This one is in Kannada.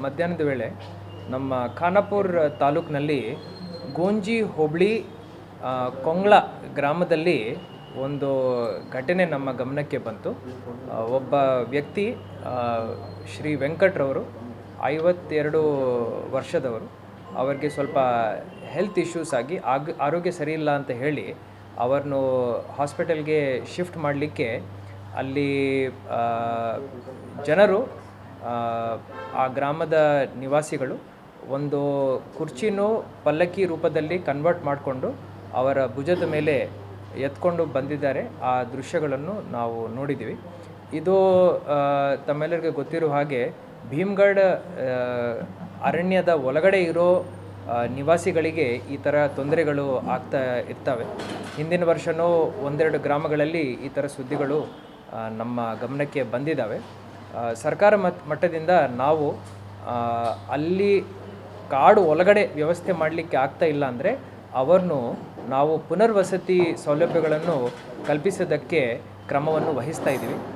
ಮಧ್ಯಾಹ್ನದ ವೇಳೆ ನಮ್ಮ ಖಾನಾಪುರ ತಾಲೂಕಿನಲ್ಲಿ ಗೋಂಜಿ ಹೋಬಳಿ ಕೊಂಗ್ಳ ಗ್ರಾಮದಲ್ಲಿ ಒಂದು ಘಟನೆ ನಮ್ಮ ಗಮನಕ್ಕೆ ಬಂತು. ಒಬ್ಬ ವ್ಯಕ್ತಿ ಶ್ರೀ ವೆಂಕಟ್ರವರು 52 ವರ್ಷದವರು. ಅವರಿಗೆ ಸ್ವಲ್ಪ ಹೆಲ್ತ್ ಇಶ್ಯೂಸ್ ಆಗಿ ಆರೋಗ್ಯ ಸರಿಯಿಲ್ಲ ಅಂತ ಹೇಳಿ ಅವರನ್ನು ಹಾಸ್ಪಿಟಲ್ಗೆ ಶಿಫ್ಟ್ ಮಾಡಲಿಕ್ಕೆ ಅಲ್ಲಿ ಜನರು ಆ ಗ್ರಾಮದ ನಿವಾಸಿಗಳು ಒಂದು ಕುರ್ಚಿನೂ ಪಲ್ಲಕ್ಕಿ ರೂಪದಲ್ಲಿ ಕನ್ವರ್ಟ್ ಮಾಡಿಕೊಂಡು ಅವರ ಭುಜದ ಮೇಲೆ ಎತ್ಕೊಂಡು ಬಂದಿದ್ದಾರೆ. ಆ ದೃಶ್ಯಗಳನ್ನು ನಾವು ನೋಡಿದ್ದೀವಿ. ಇದು ತಮ್ಮೆಲ್ಲರಿಗೆ ಗೊತ್ತಿರೋ ಹಾಗೆ ಭೀಮ್ಗಢ ಅರಣ್ಯದ ಒಳಗಡೆ ಇರೋ ನಿವಾಸಿಗಳಿಗೆ ಈ ಥರ ತೊಂದರೆಗಳು ಆಗ್ತಾ ಇರ್ತವೆ. ಹಿಂದಿನ ವರ್ಷವೂ ಒಂದೆರಡು ಗ್ರಾಮಗಳಲ್ಲಿ ಈ ಥರ ಸುದ್ದಿಗಳು ನಮ್ಮ ಗಮನಕ್ಕೆ ಬಂದಿದ್ದಾವೆ. ಸರ್ಕಾರ ಮಟ್ಟದಿಂದ ನಾವು ಅಲ್ಲಿ ಕಾಡು ಒಳಗಡೆ ವ್ಯವಸ್ಥೆ ಮಾಡಲಿಕ್ಕೆ ಆಗ್ತಾ ಇಲ್ಲ ಅಂದರೆ ಅವರನ್ನು ನಾವು ಪುನರ್ವಸತಿ ಸೌಲಭ್ಯಗಳನ್ನು ಕಲ್ಪಿಸೋದಕ್ಕೆ ಕ್ರಮವನ್ನು ವಹಿಸ್ತಾ ಇದ್ದೀವಿ.